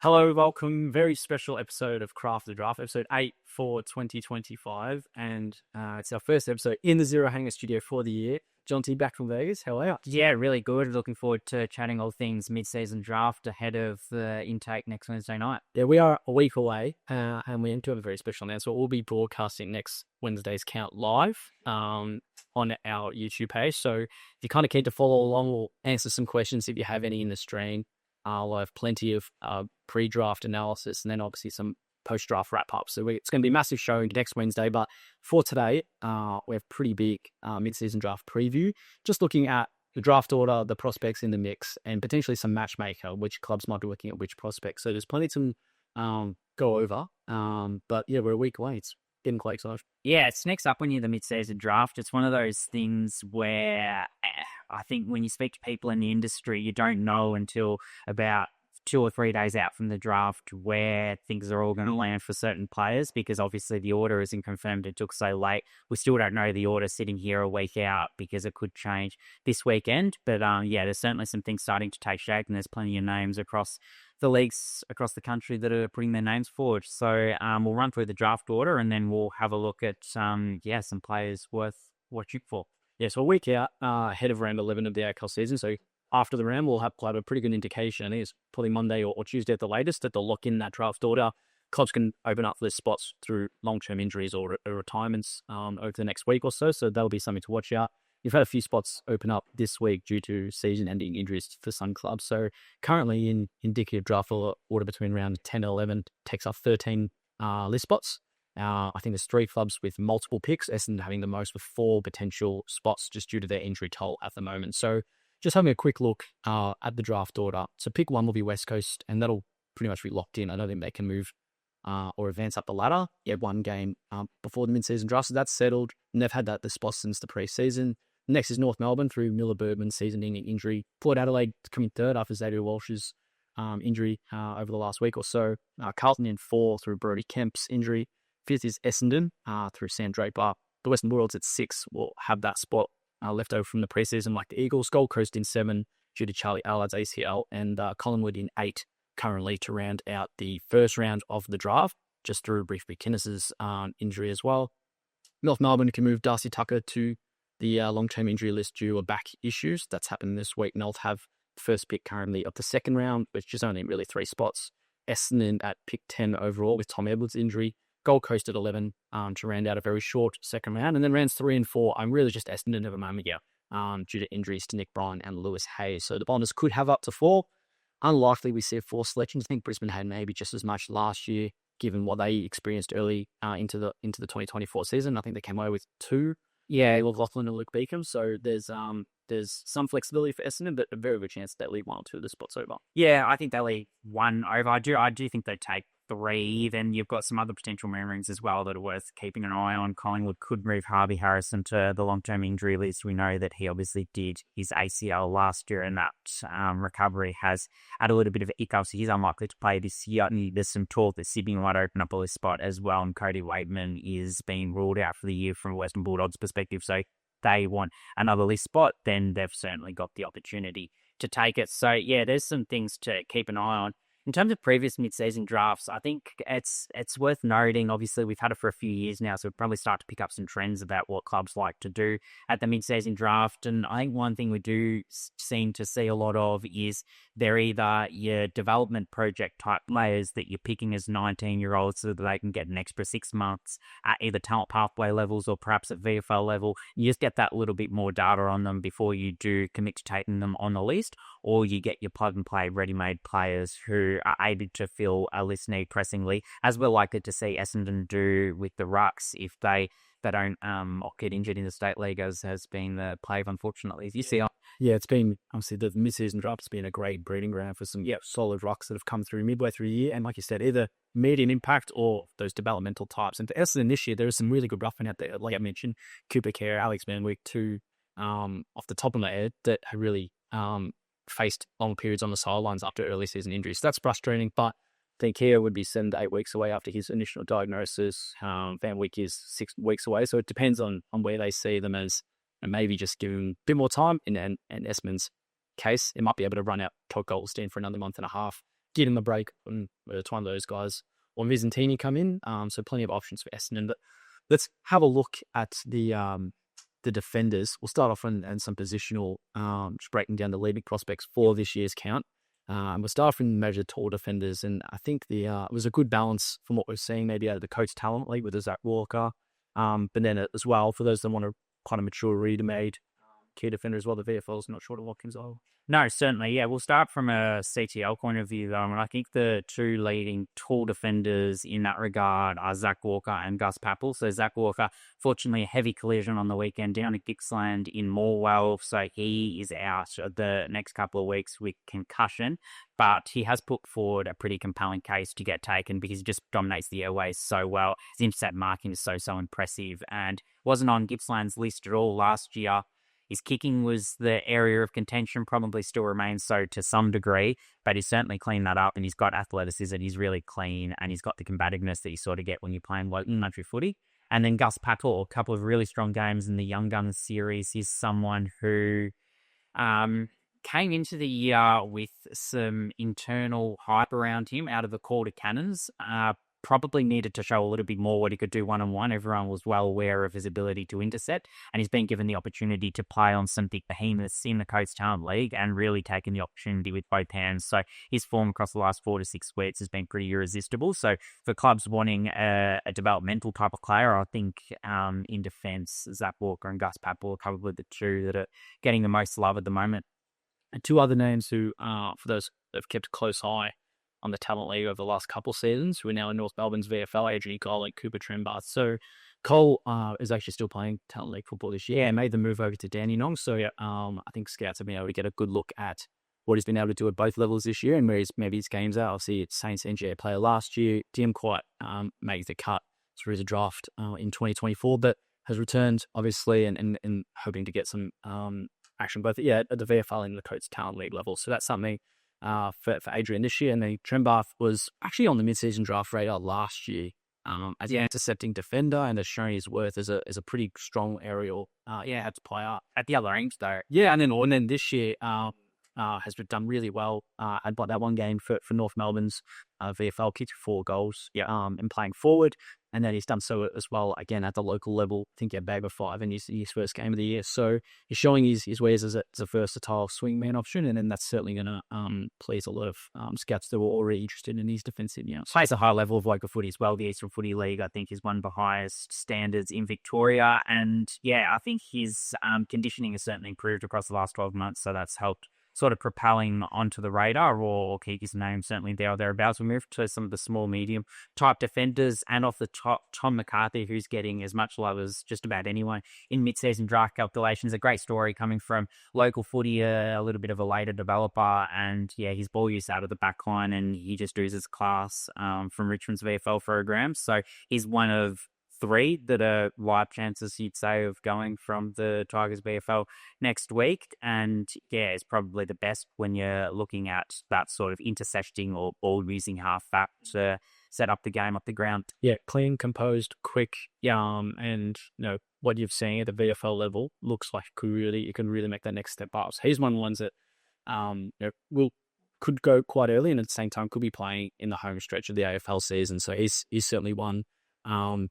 Hello, welcome. Very special episode of Craft the Draft, episode 8 for 2025. And it's our first episode in the Zero Hanger studio for the year. Jonty, back from Vegas. How are you? Yeah, really good. Looking forward to chatting all things mid-season draft ahead of the intake next Wednesday night. Yeah, we are a week away, and we do have a very special announcement. We'll be broadcasting next Wednesday's count live on our YouTube page. So if you're kind of keen to follow along, we'll answer some questions if you have any in the stream. I'll have plenty of pre-draft analysis and then obviously some post-draft wrap-up. So it's going to be a massive show next Wednesday. But for today, we have pretty big mid-season draft preview. Just looking at the draft order, the prospects in the mix, and potentially some matchmaker, which clubs might be looking at which prospects. So there's plenty to go over. But yeah, we're a week away. It's getting quite exciting. Yeah, it sneaks up when you're the mid-season draft. It's one of those things where I think when you speak to people in the industry, you don't know until about 2 or 3 days out from the draft where things are all going to land for certain players, because obviously the order isn't confirmed. It took so late. We still don't know the order sitting here a week out because it could change this weekend. But yeah, there's certainly some things starting to take shape, and there's plenty of names across the leagues across the country that are putting their names forward. So we'll run through the draft order and then we'll have a look at some players worth watching for. Yeah, so a week out ahead of round 11 of the AFL season. So after the round, we'll have a pretty good indication. It's probably Monday or Tuesday at the latest that they'll lock in that draft order. Clubs can open up their spots through long-term injuries or retirements over the next week or so. So that'll be something to watch out. You've had a few spots open up this week due to season-ending injuries for some clubs. So currently in indicative draft order between round 10 and 11 takes up 13 list spots. I think there's 3 clubs with multiple picks, Essendon having the most with 4 potential spots just due to their injury toll at the moment. So just having a quick look at the draft order. So pick 1 will be West Coast, and that'll pretty much be locked in. I don't think they can move or advance up the ladder. Yeah, 1 game before the mid-season draft, so that's settled. And they've had the spot since the pre-season. Next is North Melbourne through Miller Birdman's season-ending injury. Port Adelaide coming 3rd after Xavier Walsh's injury over the last week or so. Carlton in 4 through Brodie Kemp's injury. 5th is Essendon through Sam Draper. The Western Bulldogs at 6 will have that spot left over from the preseason, like the Eagles. Gold Coast in 7 due to Charlie Allard's ACL, and Collingwood in 8 currently to round out the first round of the draft, just through Brief McInnes's injury as well. North Melbourne can move Darcy Tucker to the long-term injury list due to back issues. That's happened this week, and they'll have the first pick currently of the second round, which is only really 3 spots. Essendon at pick 10 overall with Tom Edwards' injury. Gold Coast at 11 to round out a very short second round. And then rounds 3 and 4, I'm really just Essendon of a moment here due to injuries to Nick Bryan and Lewis Hayes. So the Bombers could have up to 4. Unlikely we see 4 selections. I think Brisbane had maybe just as much last year, given what they experienced early into the 2024 season. I think they came away with 2. Yeah, Lachlan and Luke Beacom. So there's some flexibility for Essendon, but a very good chance they'll leave 1 or 2 of the spots over. Yeah, I think they'll leave 1 over. I do think they take 3. Then you've got some other potential memorings as well that are worth keeping an eye on. Collingwood could move Harvey Harrison to the long-term injury list. We know that he obviously did his ACL last year, and that recovery has had a little bit of an hiccup, so he's unlikely to play this year. And there's some talk that Sydney might open up a list spot as well, and Cody Waitman is being ruled out for the year from a Western Bulldogs perspective. So they want another list spot, then they've certainly got the opportunity to take it. So yeah, there's some things to keep an eye on. In terms of previous mid-season drafts, I think it's worth noting, obviously we've had it for a few years now, so we'll probably start to pick up some trends about what clubs like to do at the mid-season draft. And I think one thing we do seem to see a lot of is they're either your development project type players that you're picking as 19-year-olds so that they can get an extra 6 months at either talent pathway levels or perhaps at VFL level. You just get that little bit more data on them before you do commit to taking them on the list, or you get your plug-and-play ready-made players who are able to fill a list need pressingly, as we're likely to see Essendon do with the Rucks if they don't get injured in the state league, as has been the play, unfortunately. You see, yeah, it's been obviously the mid-season draft has been a great breeding ground for some solid Rucks that have come through midway through the year, and like you said, either medium impact or those developmental types. And for Essendon this year, there is some really good roughing out there, like I mentioned, Cooper Kerr, Alex Manwick, 2 off the top of my head that have really faced long periods on the sidelines after early season injuries. So that's frustrating, but I think Kerr would be 7 to 8 weeks away after his initial diagnosis. Van Wyk is 6 weeks away, so it depends on where they see them as, and maybe just give him a bit more time. In Essendon's case, it might be able to run out Todd Goldstein for another month and a half get him a break, and it's one of those guys. Or Vizentini come in, so plenty of options for Essendon. But let's have a look at the defenders. We'll start off on some positional, just breaking down the leading prospects for this year's count. We'll start from measured tall defenders, and I think it was a good balance from what we're seeing maybe out of the Coates Talent League with the Zach Walker, but then as well for those that want to kind of mature, ready-made key defender as well. The VFL's not short of Watkins. No, certainly. Yeah, we'll start from a CTL point of view, though. And I think the two leading tall defenders in that regard are Zach Walker and Gus Papel. So Zach Walker, fortunately, a heavy collision on the weekend down at Gippsland in Morwell. So he is out the next couple of weeks with concussion. But he has put forward a pretty compelling case to get taken because he just dominates the airways so well. His intercept marking is so impressive and wasn't on Gippsland's list at all last year. His kicking was the area of contention, probably still remains so to some degree, but he's certainly cleaned that up and he's got athleticism, he's really clean, and he's got the combativeness that you sort of get when you're playing local country footy. And then Gus Papel, a couple of really strong games in the Young Guns series. He's someone who came into the year with some internal hype around him out of the Calder Cannons. Probably needed to show a little bit more what he could do one-on-one. Everyone was well aware of his ability to intercept, and he's been given the opportunity to play on some big behemoths in the Coates Talent League and really taken the opportunity with both hands. So his form across the last 4 to 6 weeks has been pretty irresistible. So for clubs wanting a developmental type of player, I think in defence, Zach Walker and Gus Papel are probably the two that are getting the most love at the moment. And two other names who, for those that have kept a close eye on the Talent League over the last couple of seasons, who are now in North Melbourne's VFL, Adrian Cole and Cooper Trembath. So Cole is actually still playing Talent League football this year and made the move over to Dandenong. So I think scouts have been able to get a good look at what he's been able to do at both levels this year and where maybe his games are. Obviously, it's Saints NGA player last year. Didn't quite make the cut through the draft in 2024, but has returned, obviously, and hoping to get some action both at the VFL and the Coates Talent League level. So that's something for Adrian this year. And then Trembath was actually on the mid-season draft radar last year as an intercepting defender and has shown his worth as a pretty strong aerial had to play up At the other end, though. Yeah, and then this year has done really well. Had that one game for North Melbourne's VFL, kicked 4 goals and playing forward. And then he's done so as well, again, at the local level. I think he had bag of 5 in his first game of the year. So he's showing his ways as a versatile swingman option, and then that's certainly going to please a lot of scouts that were already interested in his defensive. Plays a high level of local footy as well. The Eastern Footy League, I think, is one of the highest standards in Victoria. And I think his conditioning has certainly improved across the last 12 months, so that's helped sort of propelling onto the radar, or keep his name certainly there or thereabouts. We'll move to some of the small, medium type defenders, and off the top, Tom McCarthy, who's getting as much love as just about anyone in mid-season draft calculations. A great story coming from local footy, a little bit of a later developer, and his ball use out of the back line, and he just oozes class from Richmond's VFL program. So he's one of 3 that are live chances, you'd say, of going from the Tigers VFL next week. And it's probably the best when you're looking at that sort of intersecting or ball using half-back to set up the game up the ground. Yeah, clean, composed, quick, and what you've seen at the VFL level looks like you can really make that next step up. So he's one of the ones that could go quite early, and at the same time could be playing in the home stretch of the AFL season. So he's certainly one.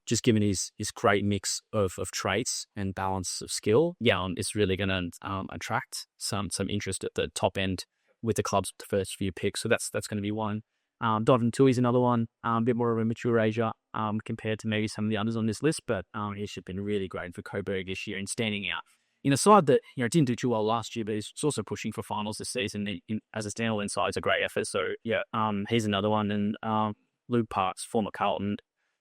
Just given his great mix of traits and balance of skill, it's really going to attract some interest at the top end with the club's first few picks. So that's going to be one. Donovan Tui's another one, a bit more of a mature Asia compared to maybe some of the others on this list, but he's just been really great for Coburg this year and standing out in a side that didn't do too well last year, but he's also pushing for finals this season. As a standalone side, it's a great effort. So he's another one. And Luke Parks, former Carlton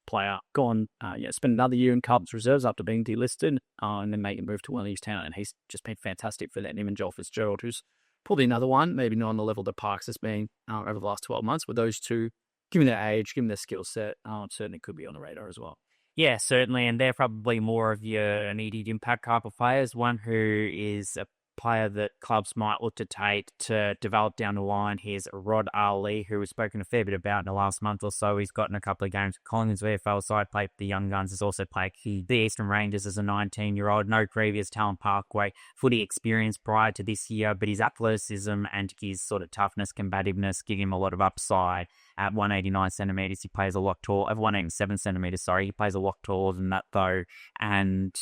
player, gone, spent another year in Carlton's reserves after being delisted, and then make a move to Wellington Town, and he's just been fantastic for that. Him and Joel Fitzgerald, who's probably another one, maybe not on the level that Parks has been over the last 12 months, but those two, given their age, given their skill set, certainly could be on the radar as well. Yeah, certainly, and they're probably more of your immediate impact type of players. One who is a player that clubs might look to take to develop down the line. Here's Rod Ali, who we've spoken a fair bit about in the last month or so. He's gotten a couple of games with Collingwood's VFL side, played for the Young Guns, has also played the Eastern Rangers as a 19-year-old. No previous Talent Parkway footy experience prior to this year, but his athleticism and his sort of toughness, combativeness give him a lot of upside. At 189 centimetres, he plays a lot tall. At 187 centimetres, sorry, he plays a lot taller than that though. And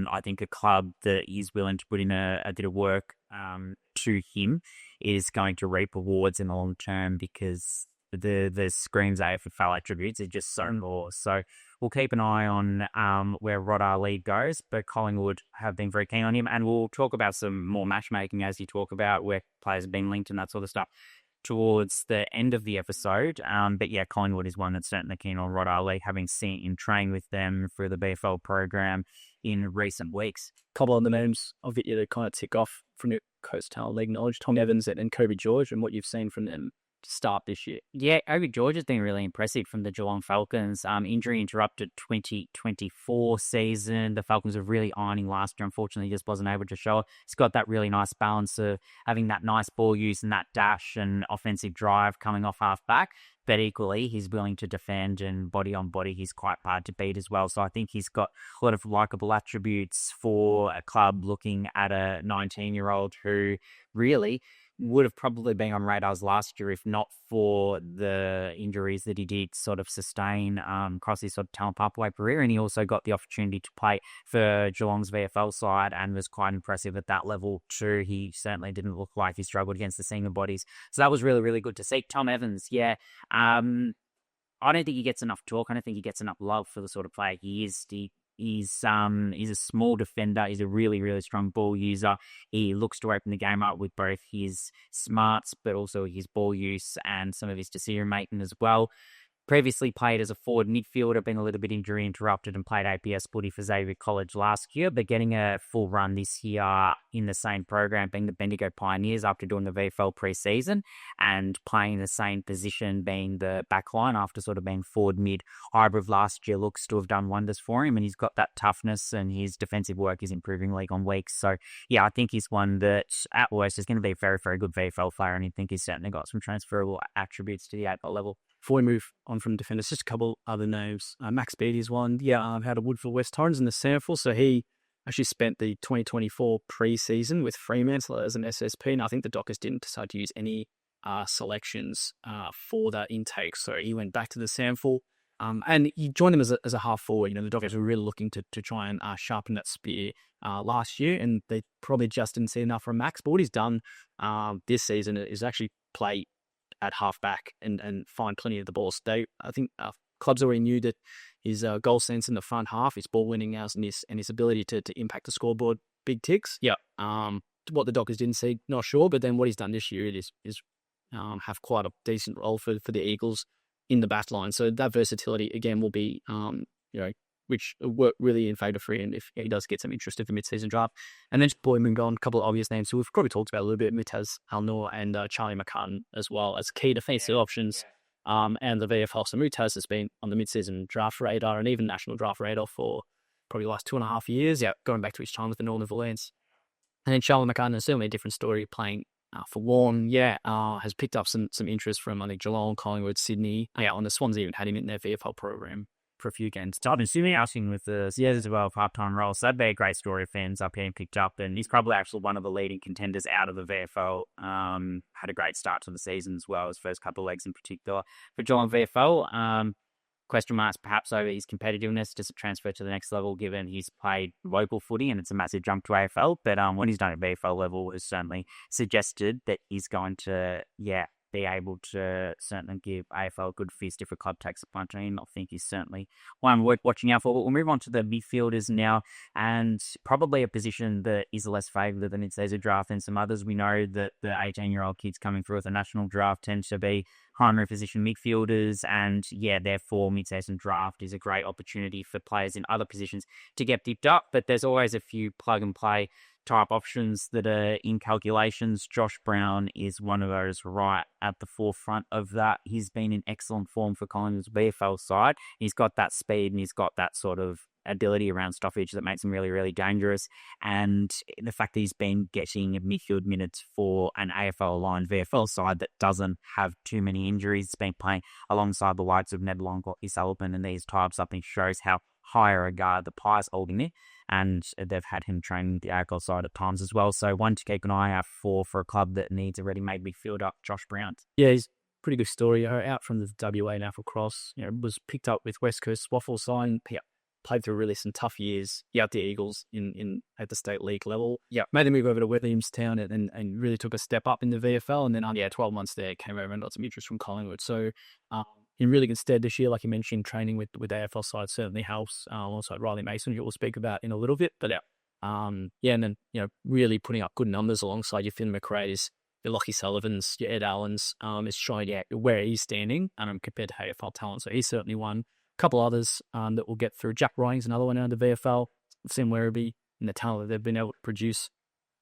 I think a club that is willing to put in a bit of work to him is going to reap rewards in the long term, because the Screams AFL attributes are just so raw. So we'll keep an eye on where Rod Ali goes, but Collingwood have been very keen on him, and we'll talk about some more matchmaking as you talk about where players have been linked and that sort of stuff towards the end of the episode. But yeah, Collingwood is one that's certainly keen on Rod Ali, having seen him train with them through the BFL program in recent weeks. Couple of the names of it to kind of tick off from your Coast Talent League knowledge: Tom Evans and Kobe George, and what you've seen from them to start this year. Yeah, Kobe George has been really impressive from the Geelong Falcons. Injury interrupted 2024 season. The Falcons were really ironing last year. Unfortunately, he just wasn't able to show it. He's got that really nice balance of having that nice ball use and that dash and offensive drive coming off half back. But equally, he's willing to defend, and body on body, he's quite hard to beat as well. So I think he's got a lot of likeable attributes for a club looking at a 19-year-old who really would have probably been on radars last year if not for the injuries that he did sort of sustain across his sort of Talent Pathway career. And he also got the opportunity to play for Geelong's VFL side and was quite impressive at that level too. He certainly didn't look like he struggled against the senior bodies. So that was really, really good to see. Tom Evans, yeah. I don't think he gets enough talk. I don't think he gets enough love for the sort of player he is. He's a small defender. He's a really, really strong ball user. He looks to open the game up with both his smarts, but also his ball use and some of his decision making as well. Previously played as a forward midfielder, been a little bit injury interrupted, and played APS footy for Xavier College last year, but getting a full run this year in the same program, being the Bendigo Pioneers after doing the VFL pre-season and playing the same position, being the backline after sort of being forward mid hybrid last year, looks to have done wonders for him, and he's got that toughness, and his defensive work is improving week on week. So yeah, I think he's one that at worst is going to be a very, very good VFL player, and I think he's certainly got some transferable attributes to the AFL level. Before we move on from defenders, just a couple other names. Max Beattie is one. Yeah, I've had a Woodville West Torrens in the SANFL, so he actually spent the 2024 pre-season with Fremantle as an SSP, and I think the Dockers didn't decide to use any selections for that intake, so he went back to the SANFL, and he joined them as a half forward. You know, the Dockers were really looking to try and sharpen that spear last year, and they probably just didn't see enough from Max. But what he's done this season is actually play at halfback and find plenty of the balls. I think clubs already knew that his goal sense in the front half, his ball winning hours, and his ability to impact the scoreboard, big ticks. Yeah. What the Dockers didn't see, not sure. But then what he's done this year is have quite a decent role for the Eagles in the back line. So that versatility again will be which work really in favour for him if he does get some interest in the mid-season draft. And then just Boyman gone, a couple of obvious names. So we've probably talked about a little bit, Mitaz Al-Noor and Charlie McCartan as well as key defensive options. And the VFL. So Mitaz has been on the mid-season draft radar and even national draft radar for probably the last 2.5 years. Yeah, going back to his time with the Northern Valence. And then Charlie McCartan is certainly a different story, playing for Warren. Yeah, has picked up some interest from, I think, Geelong, Collingwood, Sydney. Yeah, on the Swans even had him in their VFL program for a few games. I've been assuming asking with the as well, part-time role. So that'd be a great story if fans up here and picked up. And he's probably actually one of the leading contenders out of the VFL. Had a great start to the season as well, his first couple of legs in particular for Geelong VFL. Question marks perhaps over his competitiveness. Does it transfer to the next level given he's played local footy and it's a massive jump to AFL? But what he's done at VFL level has certainly suggested that he's going to, be able to certainly give AFL a good fist if a club takes a punch in. I think he's certainly one worth watching out for. But we'll move on to the midfielders now, and probably a position that is less favoured than mid-season draft than some others. We know that the 18-year-old kids coming through with the national draft tend to be primary position midfielders, and therefore mid-season draft is a great opportunity for players in other positions to get dipped up. But there's always a few plug-and-play type options that are in calculations. Josh Brown is one of those right at the forefront of that. He's been in excellent form for Collingwood's VFL side. He's got that speed and he's got that sort of ability around stoppage that makes him really, really dangerous. And the fact that he's been getting midfield minutes for an AFL-aligned VFL side that doesn't have too many injuries, he's been playing alongside the likes of Ned Long, Lockie Sullivan, and these types, I think shows how high a regard the Pies holding it. And they've had him train the AFL side at times as well. So one to keep an eye out for a club that needs a ready-made midfielder, Josh Brown. Yeah, he's pretty good story. Out from the WA NAFL Cross, was picked up with West Coast Waffle sign. Played through really some tough years. Out the Eagles in at the state league level. Yeah, made the move over to Williamstown and really took a step up in the VFL. And then 12 months there, came over and got some interest from Collingwood. So in really good stead this year, like you mentioned, training with AFL side certainly helps. Also Riley Mason, who we'll speak about in a little bit. But and then really putting up good numbers alongside your Finn McRae's, your Lockie Sullivan's, your Ed Allen's, is showing where he's standing compared to AFL talent. So he's certainly one. A couple others that we'll get through. Jack Ryan's another one out of the VFL. I've seen Werribee and the talent that they've been able to produce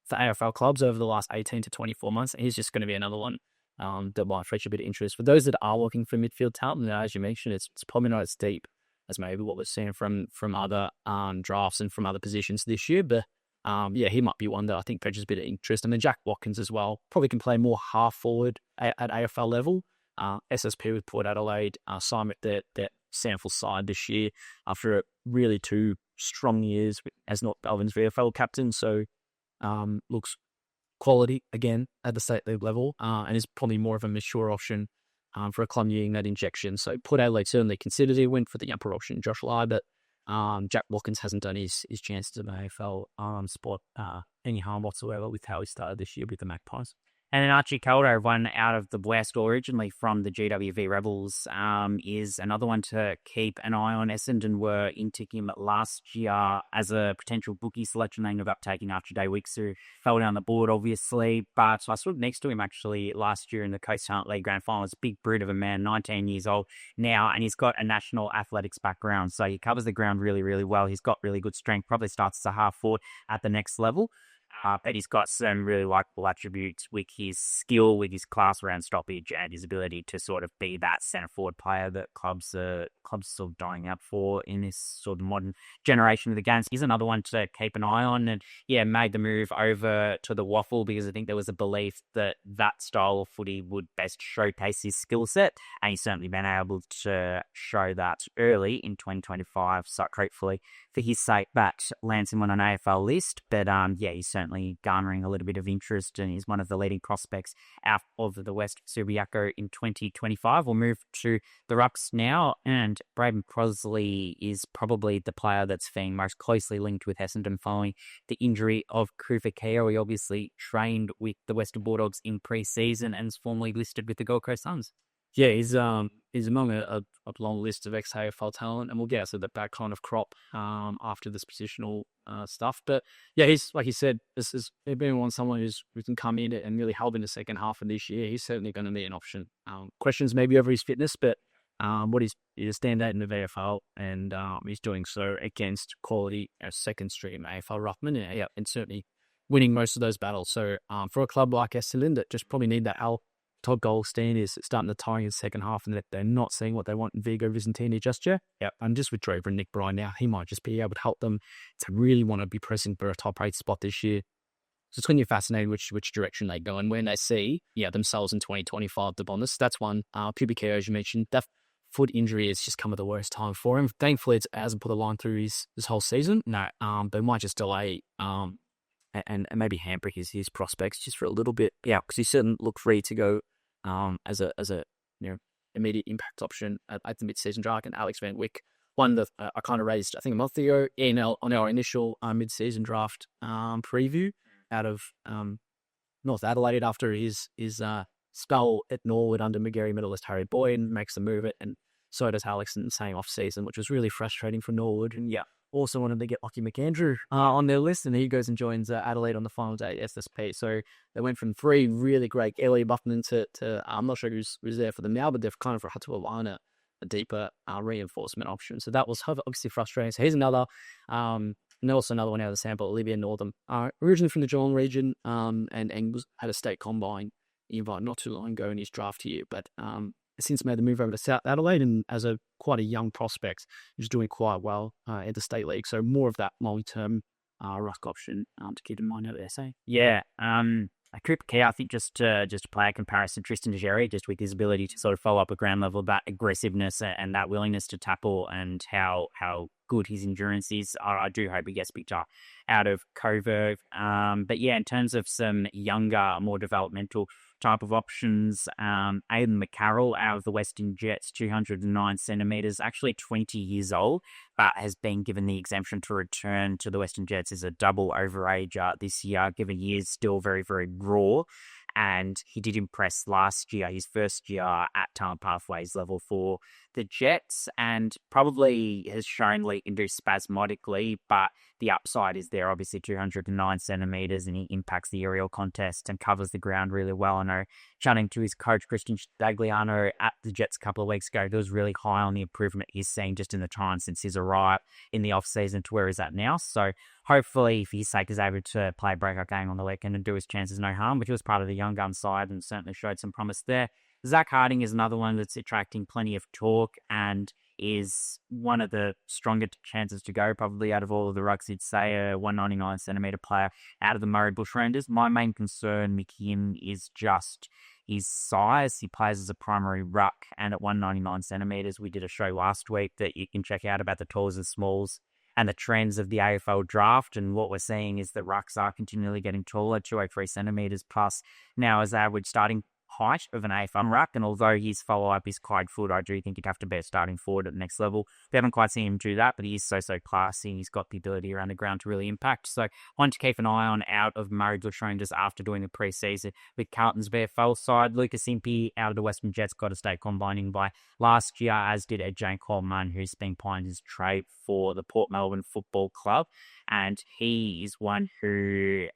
for AFL clubs over the last 18 to 24 months. He's just going to be another one that might fetch a bit of interest. For those that are looking for midfield talent, and as you mentioned, it's probably not as deep as maybe what we're seeing from other drafts and from other positions this year. But he might be one that I think fetches a bit of interest. And then Jack Watkins as well. Probably can play more half forward at AFL level. SSP with Port Adelaide, signed with that sample side this year after really 2 strong years as North Melbourne's VFL captain. So looks quality again at the state league level and is probably more of a mature option for a club needing that injection. So Port Adelaide certainly considered it, went for the upper option, Josh Lai, but Jack Watkins hasn't done his chances of AFL spot any harm whatsoever with how he started this year with the Magpies. And then Archie Caldo, one out of the West, originally from the GWV Rebels, is another one to keep an eye on. Essendon were into him last year as a potential bookie selection. They ended up taking Archie Day-Wicks, who fell down the board, obviously. But I stood next to him, actually, last year in the Coast Talent League Grand Final. It's a big brute of a man, 19 years old now, and he's got a national athletics background. So he covers the ground really, really well. He's got really good strength, probably starts as a half forward at the next level. But he's got some really likable attributes with his skill, with his class around stoppage, and his ability to sort of be that centre forward player that clubs are sort of dying out for in this sort of modern generation of the game. He's another one to keep an eye on, and made the move over to the Waffle because I think there was a belief that style of footy would best showcase his skill set, and he's certainly been able to show that early in 2025. So hopefully for his sake, that lands him on an AFL list. But he's certainly garnering a little bit of interest and is one of the leading prospects out of the West Subiaco in 2025. We'll move to the Rucks now, and Braden Crosley is probably the player that's being most closely linked with Essendon following the injury of Kruvikea. He obviously trained with the Western Bulldogs in pre-season and is formerly listed with the Gold Coast Suns. Yeah, he's among a long list of ex-AFL talent, and we'll get to that kind of crop after this positional stuff. But he's, like you said, this is someone who can come in and really help in the second half of this year. He's certainly going to be an option. Questions maybe over his fitness, but he's a standout in the VFL, and he's doing so against quality second stream AFL ruckman, and certainly winning most of those battles. So for a club like Essendon that just probably need that Todd Gold stand is starting to tie in the second half, and that they're not seeing what they want in Vigo Vicentini just yet. And just with Drover and Nick Bryan now, he might just be able to help them to really want to be pressing for a top 8 spot this year. So it's going to be fascinating which direction they go and when they see themselves in 2025, the Bombers. That's one. Pubicare, as you mentioned, that foot injury has just come at the worst time for him. Thankfully, it hasn't put a line through his whole season. No, but it might just delay and maybe hamper his prospects just for a little bit. Because he certainly looked free to go as a immediate impact option at the mid-season draft. And Alex Van Wyk, one that I kind of raised, I think, a month ago on our initial mid-season draft preview out of North Adelaide after his spell at Norwood under McGarry medalist Harry Boyd, makes the move, and so does Alex in the same off-season, which was really frustrating for Norwood. And also wanted to get Lockie McAndrew on their list, and he goes and joins Adelaide on the final day at SSP. So they went from 3 really great early Buffman to I'm not sure who's there for them now, but they've kind of had to align a deeper reinforcement option. So that was obviously frustrating. So here's another, and also another one out of the sample, Olivia Northam, originally from the Geelong region, and had a state combine invite not too long ago in his draft year, but since made the move over to South Adelaide, and as quite a young prospect, who's doing quite well in the state league. So more of that long-term ruck option to keep in mind out there. Say, yeah. Cooper Key, I think just to play a comparison, Tristan Jerry, just with his ability to sort of follow up a ground level, that aggressiveness and that willingness to tackle, and how good his endurance is. I do hope he gets picked up out of Coburg. But yeah, in terms of some younger, more developmental type of options, Aidan McCarroll out of the Western Jets, 209 centimetres, actually 20 years old, but has been given the exemption to return to the Western Jets as a double overager this year, given he is still very, very raw. And he did impress last year, his first year at Talent Pathways level for the Jets, and probably has shown leak induced spasmodically, but the upside is there. Obviously 209 centimetres, and he impacts the aerial contest and covers the ground really well. I know, chatting to his coach Christian Stagliano at the Jets a couple of weeks ago, he was really high on the improvement he's seen just in the time since his arrival in the off-season to where he's at now. So hopefully, for his sake, is able to play a breakout game on the weekend and do his chances no harm, but he was part of the young gun side and certainly showed some promise there. Zach Harding is another one that's attracting plenty of talk and is one of the stronger chances to go, probably out of all of the rucks. You'd say a 199 centimetre player out of the Murray Bushrangers. My main concern with him is just his size. He plays as a primary ruck, and at 199 centimetres, we did a show last week that you can check out about the talls and smalls and the trends of the AFL draft. And what we're seeing is that rucks are continually getting taller, 203 centimetres plus now as average starting height of an AFL ruck. And although his follow-up is quite good, I do think he'd have to be a starting forward at the next level. We haven't quite seen him do that, but he is so classy, and he's got the ability around the ground to really impact. So one to keep an eye on out of Murray Bushrangers after doing the pre-season with Carlton's VFL side. Lucas Impey out of the Western Jets got a state combining by last year, as did Jane Coleman, who's been plying his trade for the Port Melbourne Football Club. And he is one who,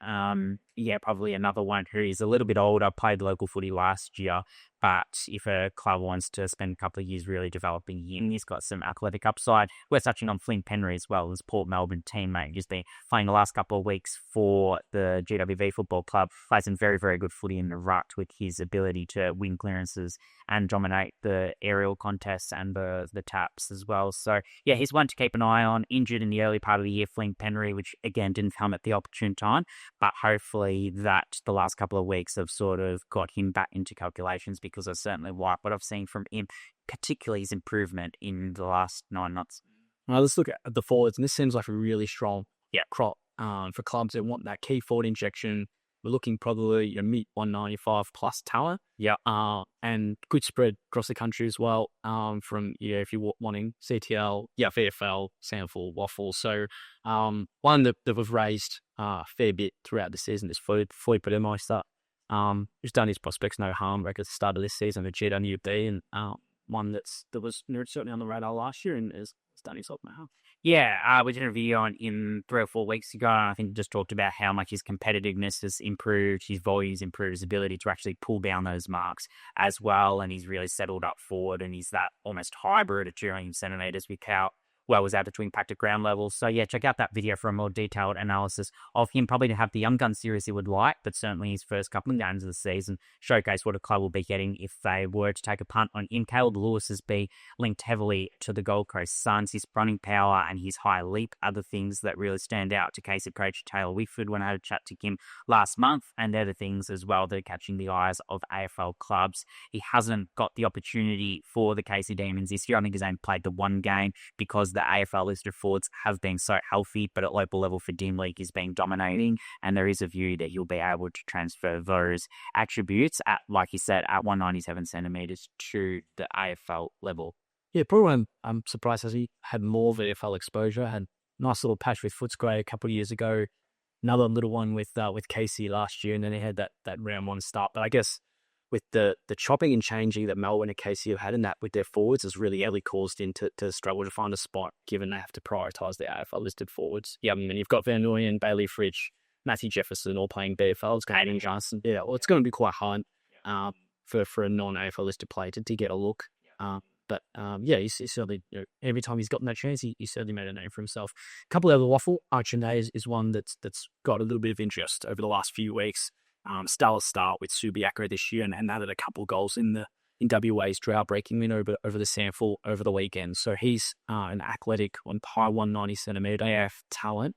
probably another one who is a little bit older, played local footy last year. But if a club wants to spend a couple of years really developing him, he's got some athletic upside. We're touching on Flynn Penry as well, as Port Melbourne teammate. He's been playing the last couple of weeks for the GWV Football Club. Plays some very, very good footy in the ruck with his ability to win clearances and dominate the aerial contests and the taps as well. So, yeah, he's one to keep an eye on. Injured in the early part of the year, Flynn Penry, which, again, didn't come at the opportune time. But hopefully that the last couple of weeks have sort of got him back into calculations, because I certainly like what I've seen from him, particularly his improvement in the last 9 months. Now let's look at the forwards, and this seems like a really strong crop for clubs that want that key forward injection. We're looking probably mid 195 plus talent. Yeah. And good spread across the country as well. From if you're wanting CTL, VFL, Sandford, Waffle. So one that we've raised a fair bit throughout the season is Floyd Podemeister. Who's done his prospects no harm at the start of this season with GWB, and one that was certainly on the radar last year and has done himself no harm. Yeah, we did a video on him 3 or 4 weeks ago, and I think just talked about how much his competitiveness has improved, his volume's improved, his ability to actually pull down those marks as well, and he's really settled up forward, and he's that almost hybrid at 200 centimetres with how well was able to impact at ground level. So yeah, check out that video for a more detailed analysis of him. Probably to have the young gun series he would like, but certainly his first couple of games of the season showcase what a club will be getting if they were to take a punt on him. Caleb Lewis has been linked heavily to the Gold Coast Suns. His running power and his high leap are the things that really stand out to KC coach Taylor Whitford when I had a chat to him last month, and they're the things as well that are catching the eyes of AFL clubs. He hasn't got the opportunity for the KC Demons this year. I think he's only played the one game because the AFL listed forwards have been so healthy, but at local level for Dim League he's been dominating, and there is a view that he'll be able to transfer those attributes at, like you said, at 197 centimetres to the AFL level. Yeah, probably I'm surprised as he had more VFL exposure. Had a nice little patch with Footscray a couple of years ago, another little one with Casey last year, and then he had that round one start. But I guess with the chopping and changing that Melbourne and Casey have had in that with their forwards has really early caused him to struggle to find a spot, given they have to prioritise their AFL listed forwards. Yeah, and you've got Van Nooyen, Bailey Fridge, Matthew Jefferson all playing BFL. It's going to be Johnson. Yeah, well, it's going to be quite hard for a non-AFL listed player to get a look. But he's certainly, every time he's gotten that chance, he certainly made a name for himself. A couple of other waffle. Archene is one that's got a little bit of interest over the last few weeks. Stellar start with Subiaco this year and added a couple of goals in the in WA's drought-breaking win over the Sample over the weekend. So he's an athletic, on high 190 centimetre AF talent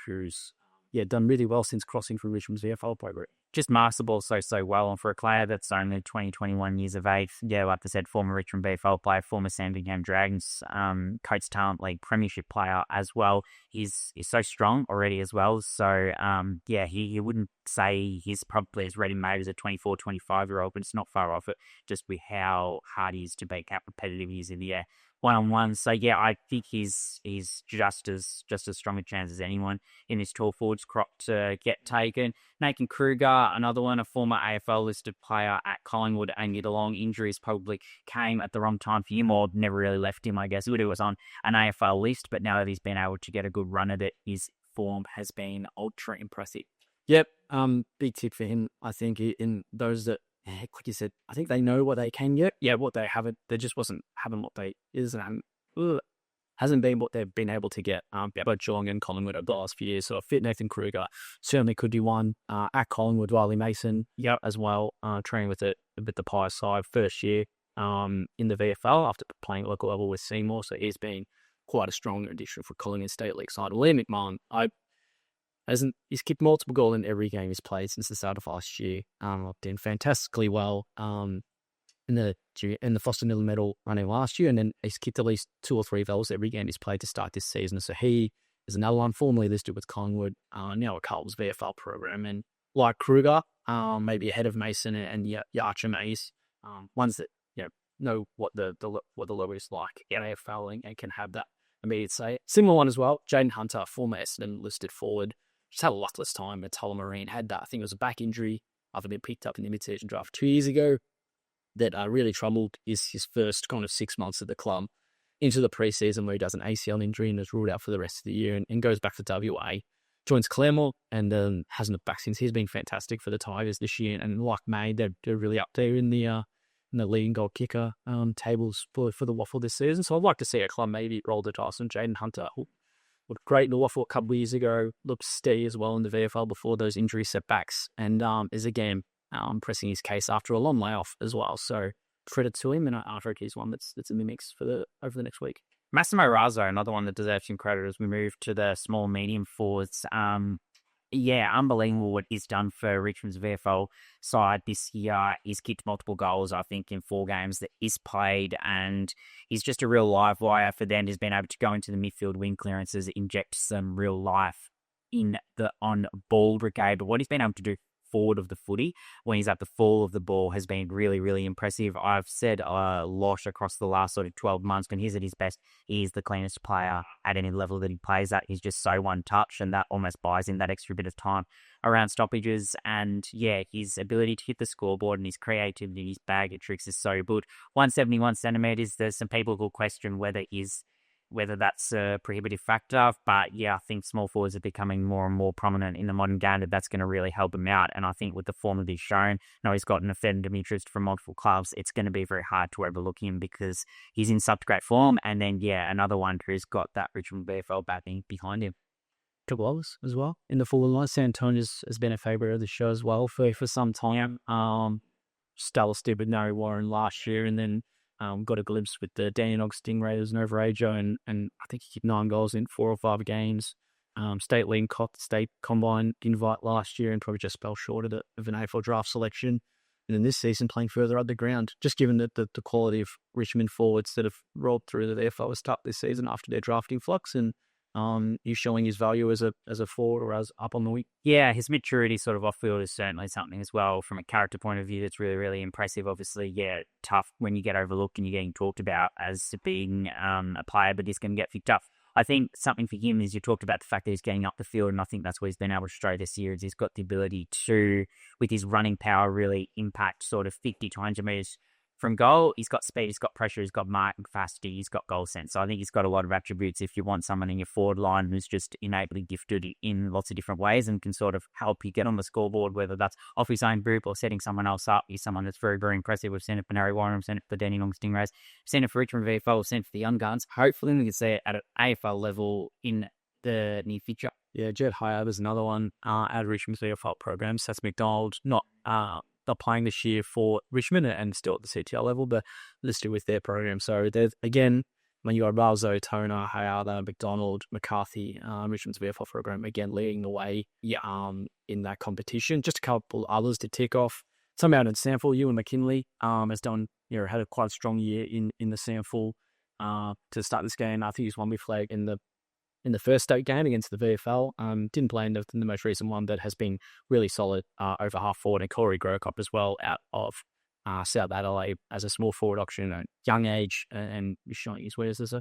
who's done really well since crossing through Richmond's VFL program. Just marks the ball so well. And for a player that's only 20, 21 years of age, like I said, former Richmond VFL player, former Sandringham Dragons, Coates Talent League premiership player as well. He's so strong already as well. So, he wouldn't say he's probably as ready-made as a 24, 25-year-old, but it's not far off it, just with how hard he is to beat, how competitive he is in the air. One-on-one. So I think he's just as strong a chance as anyone in this tall forwards crop to get taken. Nathan Kruger, another one, a former AFL listed player at Collingwood, and yet along injuries probably came at the wrong time for him, or never really left him, I guess. He was on an AFL list, but now that he's been able to get a good run at it, his form has been ultra impressive. Yep, big tip for him, I think, in those that, like you said, I think they know what they can get. Yeah, what they haven't, they just wasn't having what they hasn't been what they've been able to get. Both Geelong and Collingwood over the last few years. So a fit Nathan Kruger certainly could be one. At Collingwood, Riley Mason, as well, training with the Pies side first year in the VFL after playing local level with Seymour. So he's been quite a strong addition for Collingwood State League side. Liam McMahon, he's kicked multiple goals in every game he's played since the start of last year. Did fantastically well in the Foster Nil medal running last year, and then he's kicked at least 2 or 3 goals every game he's played to start this season. So he is another one formerly listed with Collingwood, now at Carlton's VFL program, and like Kruger, maybe ahead of Mason and Yarcher Mays, ones that know what the logo is like at AFL and can have that immediate say. Similar one as well, Jaden Hunter, former Essendon listed forward. Just had a luckless time at Tullamarine. Had that, I think it was a back injury after being picked up in the mid-season draft 2 years ago that really troubled his first kind of 6 months at the club into the preseason, where he does an ACL injury and is ruled out for the rest of the year, and goes back to WA, joins Claremont, and hasn't looked back since. He's been fantastic for the Tigers this year, and like May, they're really up there in the leading goal kicker tables for the Waffle this season. So I'd like to see a club maybe roll the dice on Jaden Hunter. Looked great in the Waffle a couple of years ago, looked steady as well in the VFL before those injury setbacks, and is again pressing his case after a long layoff as well. So credit to him, and I think he's one that's in the mix for over the next week. Massimo Razzo, another one that deserves some credit as we move to the small medium forwards. Unbelievable what he's done for Richmond's VFL side this year. He's kicked multiple goals, I think, in 4 games that he's played, and he's just a real live wire for them. He's been able to go into the midfield wing clearances, inject some real life in the on-ball brigade. But what he's been able to do forward of the footy when he's at the fall of the ball has been really, really impressive. I've said a lot across the last sort of 12 months, when he's at his best, he's the cleanest player at any level that he plays at. He's just so one touch, and that almost buys him that extra bit of time around stoppages. And his ability to hit the scoreboard and his creativity, his bag of tricks is so good. 171 centimetres, there's some people who question whether that's a prohibitive factor. But I think small forwards are becoming more and more prominent in the modern game, that's going to really help him out. And I think with the form that he's shown, he's gotten a fair bit of interest from multiple clubs, it's going to be very hard to overlook him because he's in such great form. And then, another one who's got that Richmond VFL backing behind him. Couple others as well in the forward line. San Antonio has been a favourite of the show as well for some time. Stella did with Nari Warren last year, and then got a glimpse with the Dandenong Stingrays and overager, and I think he kicked 9 goals in 4 or 5 games. State League State Combine invite last year, and probably just fell short of an AFL draft selection. And then this season playing further underground, just given that the quality of Richmond forwards that have rolled through the VFL was tough this season after their drafting flux, and he's showing his value as a forward or as up on the wing. Yeah, his maturity sort of off-field is certainly something as well from a character point of view that's really, really impressive. Obviously, tough when you get overlooked and you're getting talked about as being a player, but he's going to get picked up. I think something for him is you talked about the fact that he's getting up the field, and I think that's what he's been able to show this year is he's got the ability to, with his running power, really impact sort of 50 to 100 metres from goal. He's got speed, he's got pressure, he's got marking capacity, he's got goal sense. So I think he's got a lot of attributes if you want someone in your forward line who's just innately gifted in lots of different ways and can sort of help you get on the scoreboard, whether that's off his own group or setting someone else up. He's someone that's very, very impressive. We've seen it for Nari Warren, we've seen it for Dandenong Stingrays, we've seen it for Richmond VFL, we've seen it for the Young Guns. Hopefully we can see it at an AFL level in the near future. Yeah, Jed Hayab is another one out of Richmond's VFL program. Seth McDonald, not they're playing this year for Richmond and still at the CTL level, but listed with their program. So there's, again, when you got Balzo, Toner, Hayata, McDonald, McCarthy, Richmond's VFL program, again, leading the way in that competition. Just a couple others to tick off. Some out in Sample, Ewan McKinley has done, had a quite strong year in the Sample to start this game. I think he's won with flag in the first state game against the VFL. Didn't play in the most recent one, but has been really solid over half forward. And Corey Grocop as well out of South Adelaide as a small forward option at young age and showing his wares as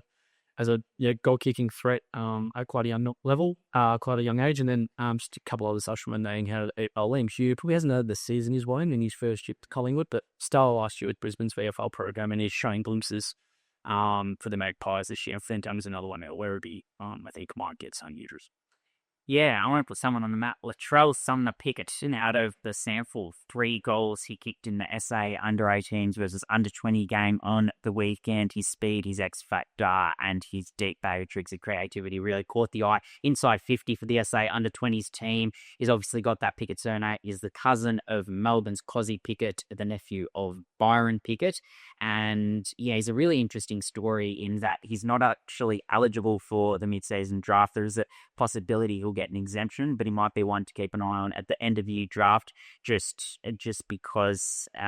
a goal kicking threat at quite a young level, quite a young age. And then just a couple others Usherman named had Liam Hugh. Probably hasn't had the season he's won in his first year at Collingwood, but still last year with Brisbane's VFL program and he's showing glimpses for the Magpies this year. And Fenton's another one at Werribee. I think might get some users. Yeah, I want to put someone on the map. Latrell Sumner-Pickett, out of the Sample, 3 goals he kicked in the SA under-18s versus under-20 game on the weekend. His speed, his X-factor, and his deep barrier tricks of creativity really caught the eye. Inside 50 for the SA under-20s team. He's obviously got that Pickett surname. He's the cousin of Melbourne's Cozzy Pickett, the nephew of Byron Pickett. And yeah, he's a really interesting story in that he's not actually eligible for the mid-season draft. There's a possibility he'll get an exemption, but he might be one to keep an eye on at the end of year draft, just because he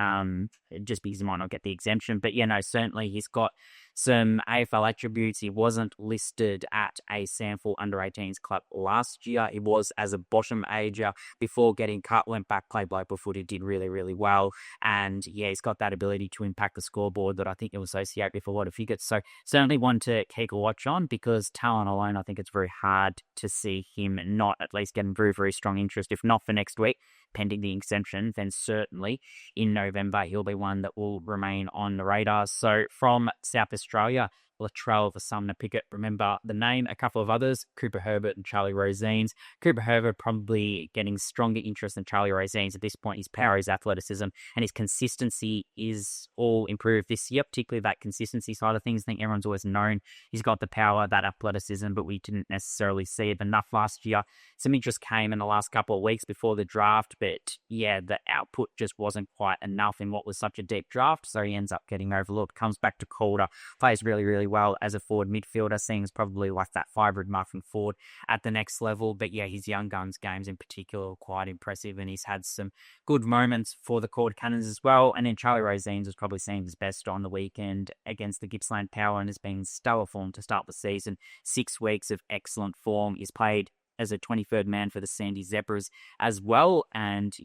might not get the exemption. But certainly he's got some AFL attributes. He wasn't listed at a Sample under-18s club last year. He was as a bottom ager before getting cut, went back, played local footy, did really, really well. And he's got that ability to impact the scoreboard that I think you'll associate with a lot of figures. So certainly one to keep a watch on, because talent alone, I think it's very hard to see him not at least getting very, very strong interest. If not for next week, pending the exemption, then certainly in November he'll be one that will remain on the radar. So from South Australia, Latrell Sumner-Pickett, remember the name, a couple of others, Cooper Herbert and Charlie Rosines. Cooper Herbert probably getting stronger interest than Charlie Rosines at this point. His power, his athleticism, and his consistency is all improved this year, particularly that consistency side of things. I think everyone's always known he's got the power, that athleticism, but we didn't necessarily see it enough last year. Some interest came in the last couple of weeks before the draft, but the output just wasn't quite enough in what was such a deep draft, so he ends up getting overlooked. Comes back to Calder, plays really, really well as a forward midfielder, seeing as probably like that hybrid muffin forward at the next level. But his young guns games in particular are quite impressive, and he's had some good moments for the Cord Cannons as well. And then Charlie Rosines was probably seen his best on the weekend against the Gippsland Power and has been stellar form to start the season. 6 weeks of excellent form. He's played as a 23rd man for the Sandy Zebras as well. And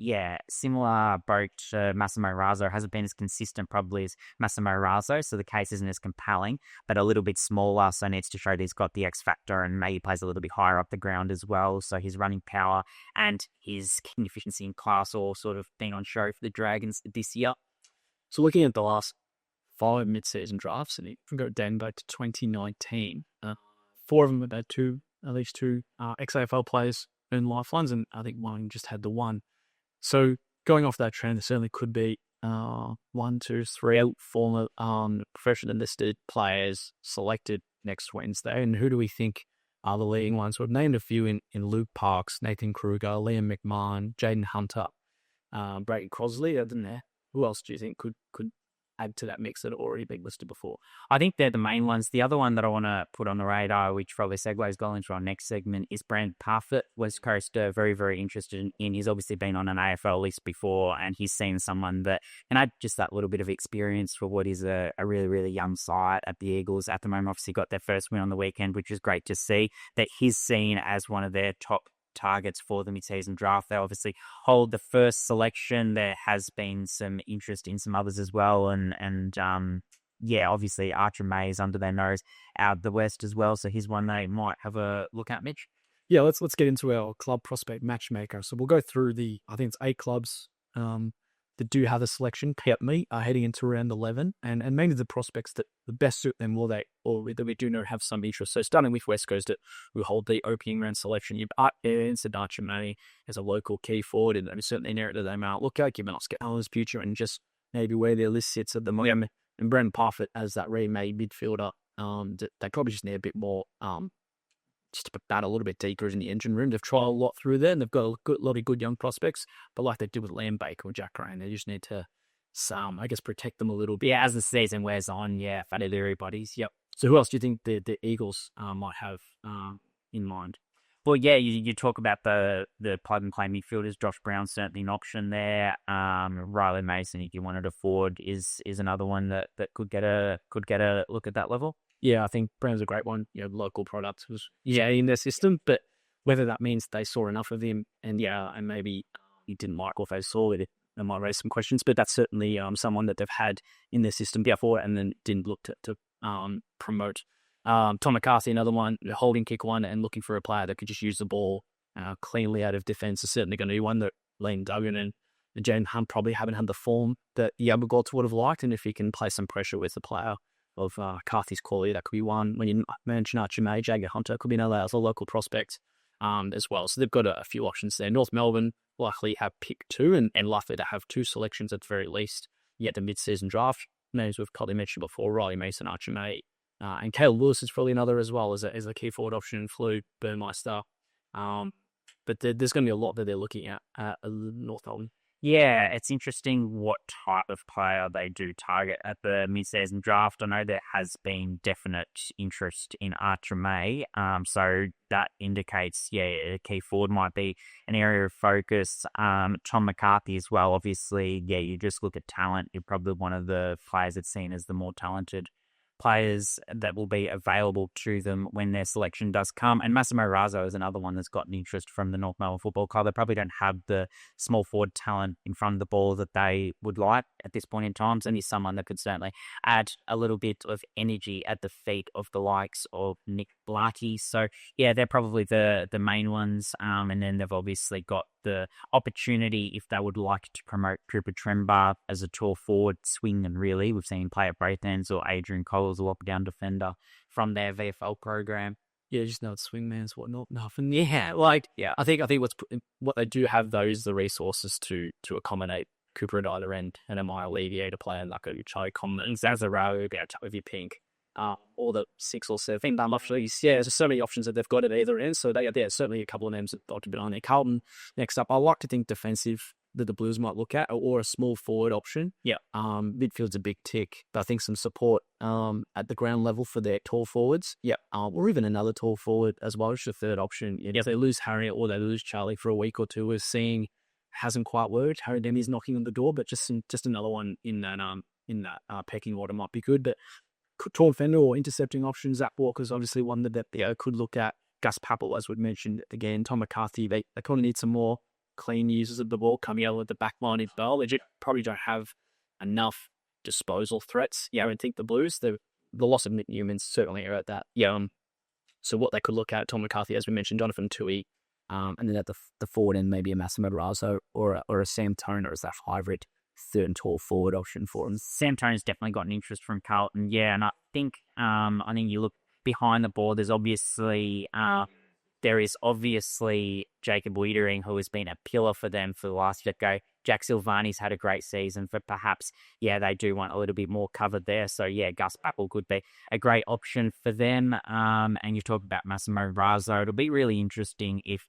similar boat to Massimo Razzo, hasn't been as consistent probably as Massimo Razzo, so the case isn't as compelling, but a little bit smaller, so needs to show that he's got the X factor and maybe plays a little bit higher up the ground as well. So his running power and his kicking efficiency in class all sort of been on show for the Dragons this year. So looking at the last 5 mid-season drafts, and if we go down back to 2019, 4 of them have had at least two ex-AFL players earn lifelines, and I think one just had the one. So going off that trend, there certainly could be 1, 2, 3 former professionally listed players selected next Wednesday. And who do we think are the leading ones? We've named a few in Luke Parks, Nathan Kruger, Liam McMahon, Jaden Hunter, Brayden Crosley, isn't there? Who else do you think could add to that mix that had already been listed before? I think they're the main ones. The other one that I want to put on the radar, which probably segues well into our next segment, is Brandon Parfitt, West Coaster, very, very interested in. He's obviously been on an AFL list before, and he's seen someone that can add just that little bit of experience for what is a really, really young side at the Eagles. At the moment, obviously got their first win on the weekend, which is great to see, that he's seen as one of their top targets for the mid-season draft. They obviously hold the first selection. There has been some interest in some others as well, and obviously Archer May is under their nose out the West as well, so he's one they might have a look at. Mitch? Yeah, let's get into our club prospect matchmaker. So we'll go through I think it's 8 clubs that do have a selection, pay me, heading into round 11, and mainly the prospects that the best suit them or that we do know have some interest. So starting with West Coast, who hold the opening round selection, you've answered Archer May as a local key forward, and certainly an area that they might look at, given Oscar's future and just maybe where their list sits at the moment. And Brendan Parfitt as that remade midfielder, they probably just need a bit more just to bat a little bit deeper in the engine room. They've tried a lot through there, and they've got a lot of good young prospects. But like they did with Liam Baker or Jack Crane, they just need to, I guess, protect them a little bit. Yeah, as the season wears on, Fatty Leary buddies. Yep. So who else do you think the Eagles might have in mind? Well, yeah, you talk about the plug and play midfielders. Josh Brown's certainly an option there. Riley Mason, if you wanted to forward, is another one that could get a look at that level. Yeah, I think Brown's a great one. Local product was in their system, but whether that means they saw enough of him and maybe he didn't like what they saw, it might raise some questions. But that's certainly someone that they've had in their system before and then didn't look to promote. Tom McCarthy, another one, holding kick one, and looking for a player that could just use the ball cleanly out of defence is certainly going to be one that Liam Duggan and Jaden Hunt probably haven't had the form that the other gods would have liked. And if he can play some pressure with the player of Carthy's quality, that could be one. When you mention Archie May, Jagger Hunter could be another as a local prospect as well. So they've got a few options there. North Melbourne likely have pick 2 and likely to have 2 selections at the very least yet the mid-season draft. Names we've probably mentioned before, Riley Mason, Archie May. And Caleb Lewis is probably another as well as a key forward option, Flew, Burmeister. But there's going to be a lot that they're looking at North Melbourne. Yeah, it's interesting what type of player they do target at the mid-season draft. I know there has been definite interest in Archer May, so that indicates, a key forward might be an area of focus. Tom McCarthy as well, obviously, you just look at talent. You're probably one of the players that's seen as the more talented players that will be available to them when their selection does come. And Massimo Razzo is another one that's gotten interest from the North Melbourne Football Club. They probably don't have the small forward talent in front of the ball that they would like at this point in time. And he's someone that could certainly add a little bit of energy at the feet of the likes of Nick Blakey. So, they're probably the main ones. And then they've obviously got the opportunity, if they would like to promote Cooper Trembar as a tall forward, swing, and really, we've seen him play at both ends, or Adrian Coles, a lockdown defender from their VFL program. Yeah, just know it's swingmans, whatnot, nothing. I think what they do have though is the resources to accommodate Cooper at either end, and am I alleviate player like a Charlie Commons, Zazaro, Toby Pink, or the 6 or 7 options. There's so many options that they've got at either end. So there's certainly a couple of names that ought to be on there. Carlton, next up, I like to think defensive that the Blues might look at, or a small forward option. Midfield's a big tick, but I think some support at the ground level for their tall forwards. Or even another tall forward as well, just a third option. If they lose Harriet or they lose Charlie for a week or two, we're seeing hasn't quite worked. Harry Demi's knocking on the door, but just another one in that pecking order might be good. But tall defender or intercepting options, Zach Walker's obviously one that they could look at. Gus Papel, as we mentioned again, Tom McCarthy, they kind of need some more clean users of the ball coming out of the back line as well. They probably don't have enough disposal threats. I think the Blues, the loss of Nick Newman's certainly are at that. So what they could look at, Tom McCarthy, as we mentioned, Jonathan Tui, and then at the forward end, maybe a Massimo Razzo or a Sam Toner as that hybrid third and tall forward option for him. Sam Toner's definitely got an interest from Carlton, and I think you look behind the ball. There is obviously Jacob Wiedering, who has been a pillar for them for the last get-go. Jack Silvani's had a great season, but perhaps, they do want a little bit more covered there. So, Gus Papel could be a great option for them. And you talk about Massimo Razzo. It'll be really interesting if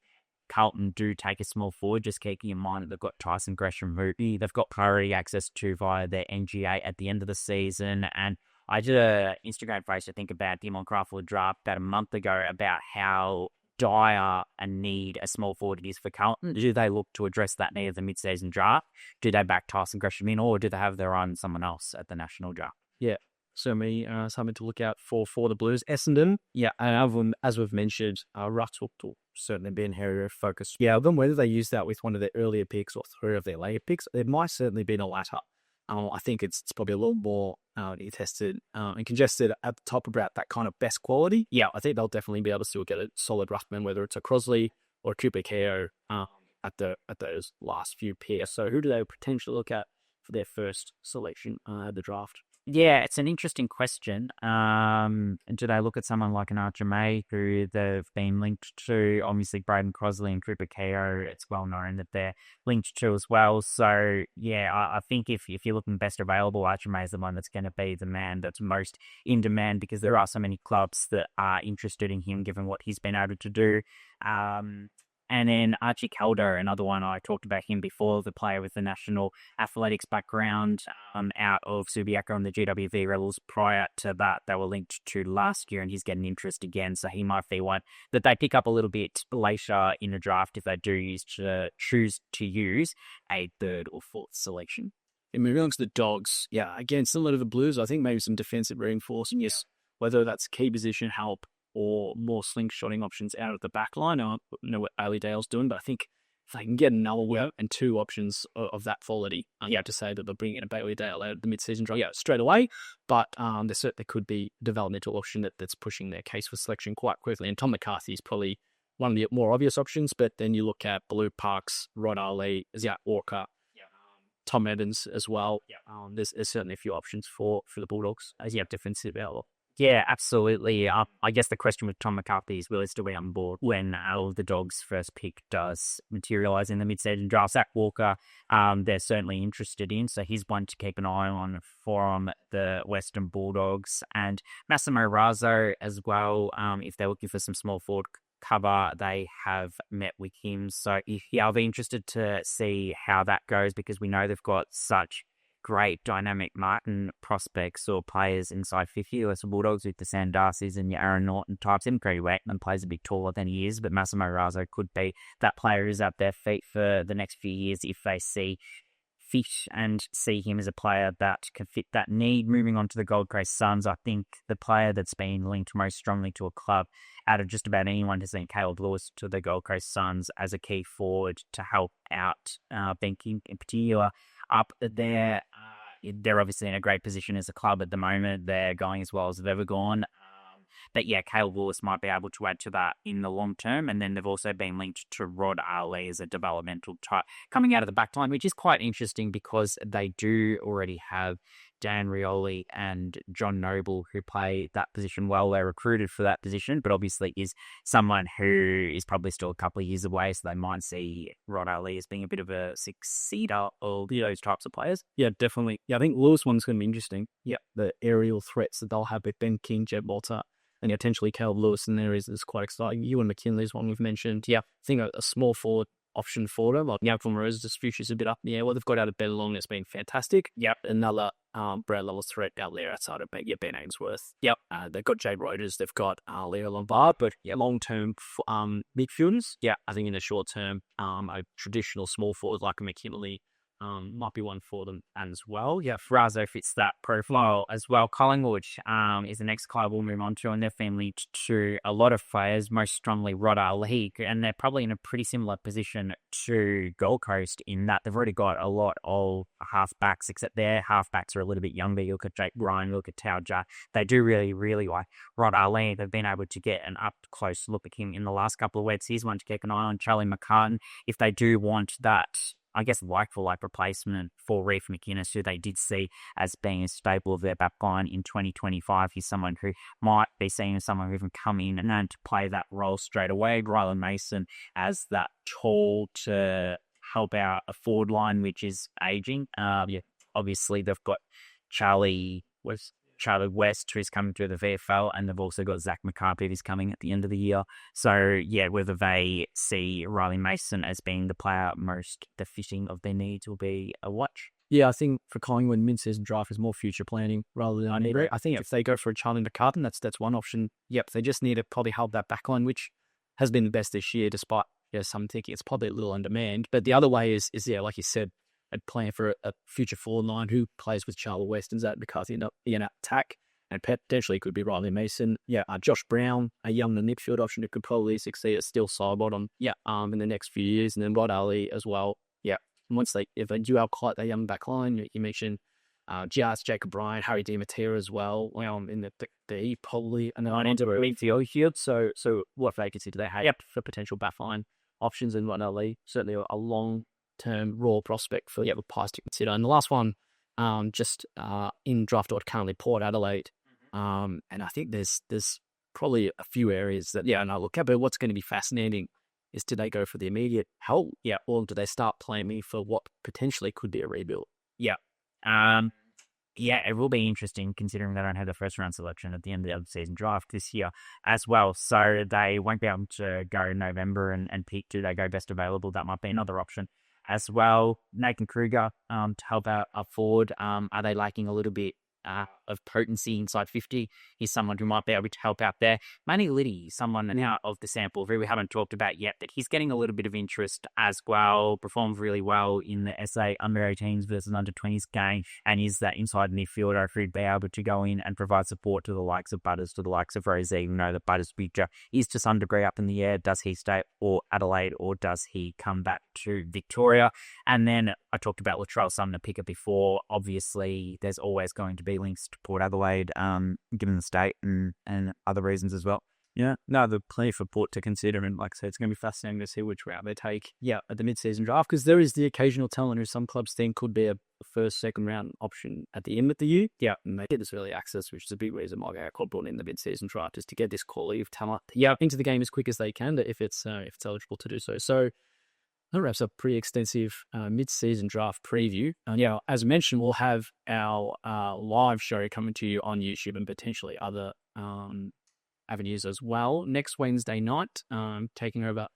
Carlton do take a small forward, just keeping in mind that they've got Tyson Gresham-Ruby. They've got priority access to via their NGA at the end of the season. And I did an Instagram post to think about the Craftwood draft about a month ago about how dire a need a small forward it is for Carlton. Do they look to address that need of the mid-season draft? Do they back Tyson Gresham in, or do they have their eye on someone else at the national draft? Certainly something to look out for the Blues. Essendon, and as we've mentioned, Ruts will certainly be an area of focus. Then whether they use that with one of their earlier picks or 3 of their later picks, it might certainly be the latter. I think it's probably a little more tested and congested at the top about that kind of best quality. I think they'll definitely be able to still get a solid ruckman, whether it's a Crosley or a Cooper Keo at those last few pairs. So who do they potentially look at for their first selection at the draft? Yeah, it's an interesting question. Do they look at someone like an Archer May, who they've been linked to? Obviously, Braden Crosley and Cooper Keogh, it's well known that they're linked to as well. So, yeah, I think if you're looking best available, Archer May is the one that's going to be the man that's most in demand, because there are so many clubs that are interested in him, given what he's been able to do. And then Archie Calder, another one, I talked about him before, the player with the national athletics background, out of Subiaco on the GWV Rebels. Prior to that, they were linked to last year, and he's getting interest again, so he might be one that they pick up a little bit later in the draft if they do choose to use a third or fourth selection. And moving on to the Dogs, yeah, again, similar to the Blues, I think maybe some defensive reinforcement, yes, whether that's key position help or more slingshotting options out of the back line. I don't know what Ailey Dale's doing, but I think if they can get another one and two options of that quality, you have to say that they're bringing in a Bailey Dale out of the mid-season draw, straight away. But there certainly could be a developmental option that's pushing their case for selection quite quickly. And Tom McCarthy is probably one of the more obvious options, but then you look at Blue Parks, Rod Ali, Ziat Walker, Tom Evans as well. There's certainly a few options for the Bulldogs as you have defensive outlook. Yeah, absolutely. I guess the question with Tom McCarthy is, will he still be on board when all of the Dogs' first pick does materialise in the mid-season draft? Zach Walker, they're certainly interested in, so he's one to keep an eye on from the Western Bulldogs. And Massimo Razzo as well, if they're looking for some small forward cover, they have met with him. So, yeah, I'll be interested to see how that goes, because we know they've got such great dynamic Martin prospects or players inside 50. Western Bulldogs with the Sam Darcys and your Aaron Norton types. Him, Craig Wakeman plays a bit taller than he is, but Massimo Razzo could be that player who's at their feet for the next few years if they see fit and see him as a player that can fit that need. Moving on to the Gold Coast Suns, I think the player that's been linked most strongly to a club out of just about anyone has been Caleb Lewis to the Gold Coast Suns as a key forward to help out banking in particular. Up there, they're obviously in a great position as a club at the moment. They're going as well as they've ever gone. But yeah, Caleb Lewis might be able to add to that in the long term. And then they've also been linked to Rod Ali as a developmental type coming out of the back line, which is quite interesting because they do already have Dan Rioli and John Noble who play that position well. They're recruited for that position, but obviously is someone who is probably still a couple of years away. So they might see Rod Ali as being a bit of a successor of those types of players. Yeah, definitely. Yeah, I think Lewis one's going to be interesting. Yeah, the aerial threats that they'll have with Ben King, Jeb Walter, and potentially Caleb Lewis in there is quite exciting. Ewan McKinley's one we've mentioned. Yeah, I think a small forward option for them. Like Yankton Rose's future's a bit up in the air. What they've got out of Bennelong has been fantastic. Yep, another Brad Levels threat out there outside of Ben Ainsworth. Yep, they've got Jade Roders, they've got Leo Lombard, but long-term midfielders. Yeah, I think in the short term, a traditional small forward like a McKinley might be one for them as well. Yeah, Razzo fits that profile as well. Collingwood is the next club we'll move on to, and they're family to a lot of players, most strongly Rod Ali, and they're probably in a pretty similar position to Gold Coast in that they've already got a lot of halfbacks, except their halfbacks are a little bit younger. You look at Jake Bryan, you look at Tauja. They do really, really like Rod Ali. They've been able to get an up-close look at him in the last couple of weeks. He's one to keep an eye on. Charlie McCartan, if they do want that, I guess, like-for-like replacement for Reef McInnes, who they did see as being a staple of their backline in 2025. He's someone who might be seen as someone who can come in and to play that role straight away. Rylan Mason as that tool to help out a forward line, which is aging. Obviously, they've got Charlie West, who's coming through the VFL, and they've also got Zach McCarthy, who's coming at the end of the year. So, yeah, whether they see Riley Mason as being the player most fitting of their needs will be a watch. Yeah, I think for Collingwood, mid-season draft is more future planning rather than immediate. I think if they go for a Charlie McCartan, that's one option. Yep, they just need to probably help that backline, which has been the best this year, despite some thinking it's probably a little on demand. But the other way is like you said, a plan for a future forward line who plays with Charlie West and Zach McCarthy in attack, and potentially could be Riley Mason. Yeah, Josh Brown, a younger midfield option who could probably succeed at Steel Sidebot in the next few years, and then Rod Ali as well. Yeah, and if they do have quite that young back line, you mentioned Jacob Bryan, Harry DiMatteo as well. In the probably and then on into midfield. So what vacancy do they have for potential backline options in Rod Ali? Certainly a long term raw prospect for the Pies to consider. And the last one just in draft order currently Port Adelaide. And I think there's probably a few areas that, and I'll look at, but what's going to be fascinating is, do they go for the immediate help? Yeah. Or do they start planning for what potentially could be a rebuild? Yeah. It will be interesting considering they don't have the first round selection at the end of the season draft this year as well. So they won't be able to go in November and peak. Do they go best available? That might be another option as well. Nathan Kruger to help out up forward. Are they lacking a little bit of potency inside 50? He's someone who might be able to help out there. Manny Liddy, someone now of the sample we haven't talked about yet, that he's getting a little bit of interest as well. Performed really well in the SA under 18s versus under 20s game, and is that inside midfielder who'd be able to go in and provide support to the likes of Butters, to the likes of Rosé. You know that Butters' future is to some degree up in the air. Does he stay or Adelaide, or does he come back to Victoria? And then I talked about Latrell Sumner Picker before. Obviously, there's always going to be links to Port Adelaide, given the state and other reasons as well. Yeah, no, there's plenty for Port to consider, and like I said, it's going to be fascinating to see which route they take. Yeah, at the mid-season draft, because there is the occasional talent who some clubs think could be a first, second round option at the end of the year. Yeah, and they get this early access, which is a big reason why our club brought in the mid-season draft, is to get this quality of talent, into the game as quick as they can, if it's eligible to do so. So that wraps up pretty extensive mid-season draft preview. And as mentioned, we'll have our live show coming to you on YouTube and potentially other avenues as well next Wednesday night, taking over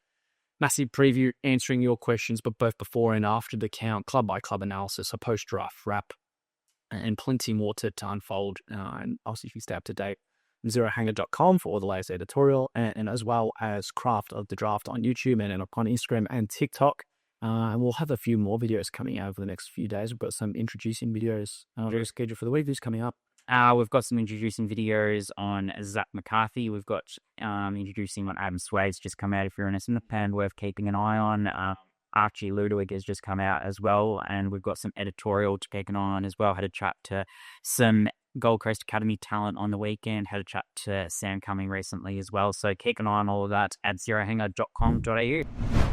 massive preview, answering your questions, but both before and after the count, club by club analysis, a post-draft wrap, and plenty more to unfold. And obviously, if you stay up to date, zerohanger.com for all the latest editorial, and as well as Craft of the Draft on YouTube and on Instagram and TikTok. And we'll have a few more videos coming out over the next few days. We've got some introducing videos scheduled for the week. Who's coming up? We've got some introducing videos on Zach McCarthy. We've got introducing on Adam Swade's just come out. If you're an Essendon fan, worth keeping an eye on. Archie Ludwig has just come out as well, and we've got some editorial to keep an eye on as well. Had a chat to some Gold Coast Academy talent on the weekend. Had a chat to Sam Cumming recently as well. So keep an eye on all of that at zerohanger.com.au.